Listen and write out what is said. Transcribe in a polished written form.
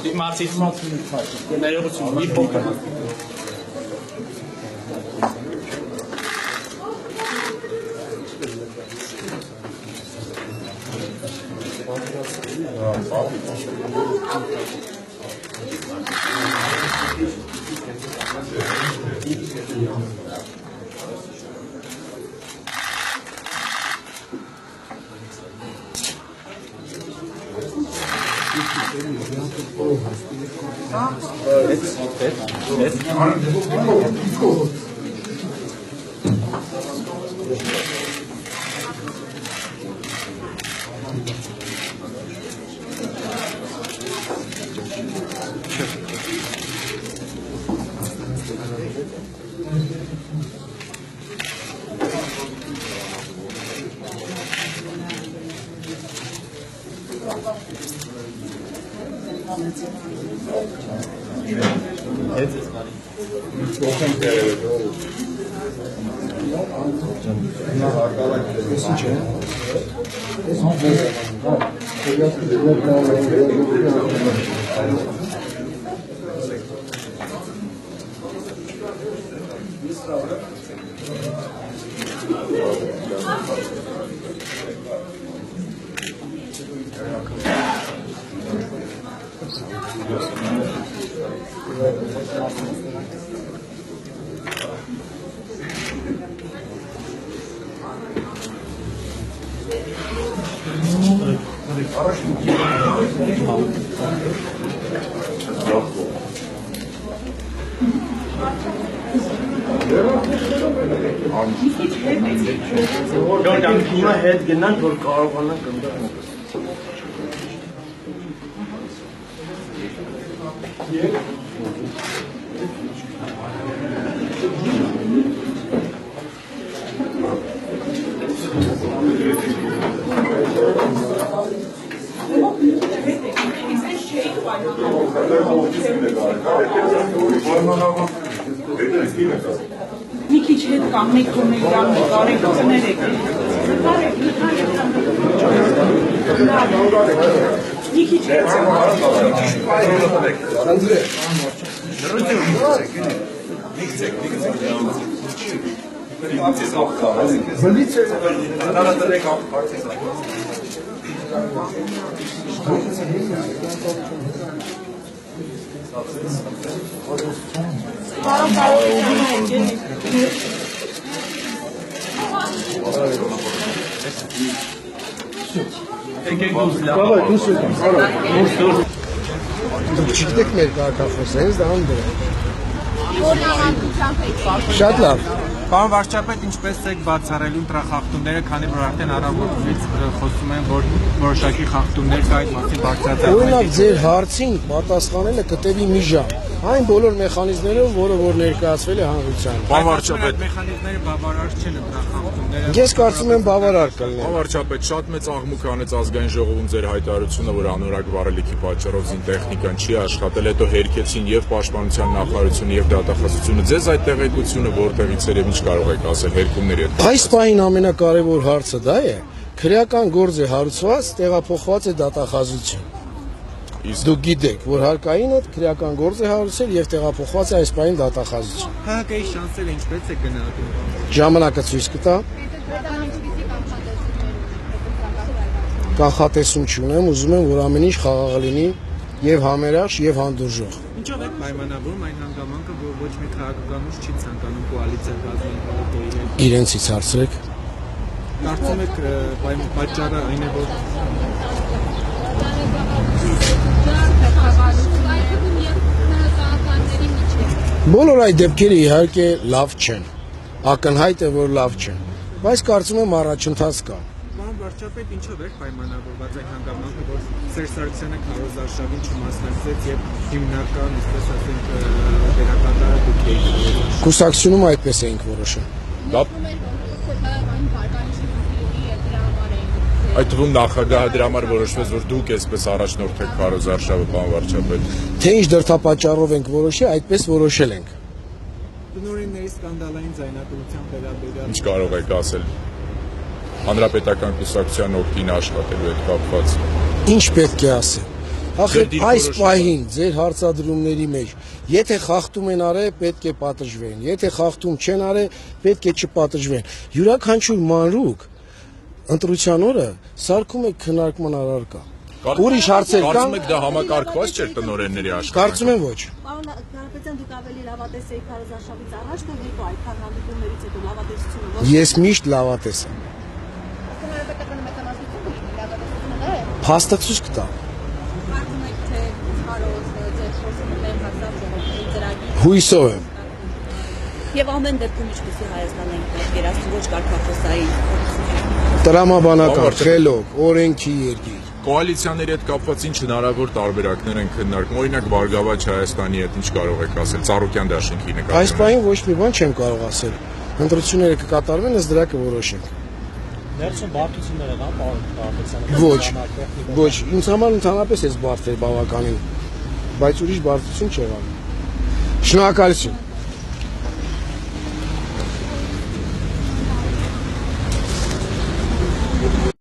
Դիմացից ներողություն մի փոքր հետ գնանք, որ կարողանանք ընդդեմ։ Մի քիչ հետ կանգնեք, որ մեր կարեք ծներեք։ Մի քիչ հետ Չգիտեք մեր կարգախոսը, հենց դա անդր է։ Շատ լավ։ Պարոն վարչապետ, ինչպես եք բացառելու ընտրախախտումները, քանի որ արդեն առավոտից խոսում են, որ որոշակի խախտումներ կա այդ մասին բարձրացած։ Օրինակ ձեր հարցին պատասխանելը կտևի մի ժամ։ Այն բոլոր մեխանիզմներով, որը որ ներկայացվել է հանրությանը։ Պարոն վարչապետ, մեխանիզմները բավարար չեն ընտրախախտումները։ Ես կարծում եմ բավարար կլինի։ Պարոն վարչապետ, շատ մեծ աղմուկ անեց ազգային ժողովում ձեր հայտարարությունը, որ անորակ վարելիքի պատճառով զինտեխնիկան չի աշխատել, հետո հերքեցին եւ պաշտպանության նախարարությունը եւ դատախազությունը։ Ձեզ այդ տեղեկությունը որտեղից էր եւ ինչ կարող եք ասել հերկումների հետ։ Այս պահին ամենակարևոր հարցը դա է։ Քրեական գործ է հարուցված, տեղափոխված է դատախազություն։ Դուք գիտեք, որ հարկայինը քրեական գործ է հարուցել եւ տեղափոխված է այս պահին դատախազություն։ ՀՀԿ-ի շանսերը ինչպես է գնահատում։ Ժամանակը ցույց կտա։ Կանխատեսում չունեմ, ուզում եմ, որ ամեն ինչ խաղաղ լինի եւ համերաշխ եւ հանդուրժող։ Ինչով եք պայմանավորում այն հանգամանքը, որ ոչ մի քաղաքական ուժ չի ցանկանում կոալիցիա կազմել ՀՀԿ-ի հետ։ Իրենցից հարցրեք։ Կարծում եք պատճառը այն է, որ Բոլոր այդ դեպքերը իհարկե լավ չեն, ակնհայտ է, որ լավ չեն, բայց կարծում եմ առաջընթաց կա։ Պարոն վարչապետ, ինչով եք պայմանավորված այն հանգամանքը, որ Սերժ Սարգսյանը քարոզարշավին չմասնակցեց եւ հիմնական, այսպես ասենք, դերակատարը դուք եք։ Կուսակցությունում այդպես էինք որոշել։ Այդ թվում նախագահը դրա համար որոշվեց, որ դուք այսպես առաջնորդեք քարոզարշավը, պարոն վարչապետ։ Թե ինչ դրդապատճառով ենք որոշել, այդպես որոշել ենք։ Տնօրենների սկանդալային ձայնագրության վերաբերյալ Ինչ կարող եք ասել հանրապետական կուսակցության օգտին աշխատելու հետ կապված։ Ինչ պետք է ասել։ Ախր այս պահին ձեր հարցադրումների մեջ, եթե խախտում են արել, պետք է պատժվեն, եթե խախտում չեն արել, պետք է չպատժվեն։ Յուրաքանչյուր մանրուք ընտրության օրը սարքում է քննարկման առարկա։ Ուրիշ հարցեր կան։ Կարծում եք դա համակարգված չէր տնօրենների աշխատանքը։ Կարծում եմ ոչ։ Պարոն Կարապետյան, դուք ավելի լավատես եք քարոզարշավից առաջ, թե հետո այդքան հանդիպումներից հետո լավատեսությունը։ Ես միշտ լավատես եմ։ Հանրապետականը մեծամասնություն ունի լավատեսությունը դա է։ Փաստացույց կտա։ Կարծում եք, թե քարոզ ձեր խոսքը մեր հասավ ժողովրդի ծրագիր։ Հույսով եմ։ Եվ ամեն դեպքում ինչպեսի Հայաստանը ինքնասկերացնում ոչ կարգախոսային Տրամաբանական, խելոք, օրենքի երկիր։ Կոալիցիաների հետ կապված ինչ հնարավոր տարբերակներ են քննարկում, օրինակ Բարգավաճ Հայաստանի հետ ինչ կարող եք ասել, Ծառուկյան դաշինքի նկատմամբ։ Այս պահին ոչ մի բան չեմ կարող ասել։ Ընտրությունները կկատարվեն, ըստ դրա կորոշենք։ Ներսում բարդություններ եղան, պարոն Կարապետյան։ Ոչ, ոչ, ինձ համար ընդհանրապես էս բարդ էր բավականին, բայց ուրիշ բարդություն չեղավ։ Շնորհակալություն։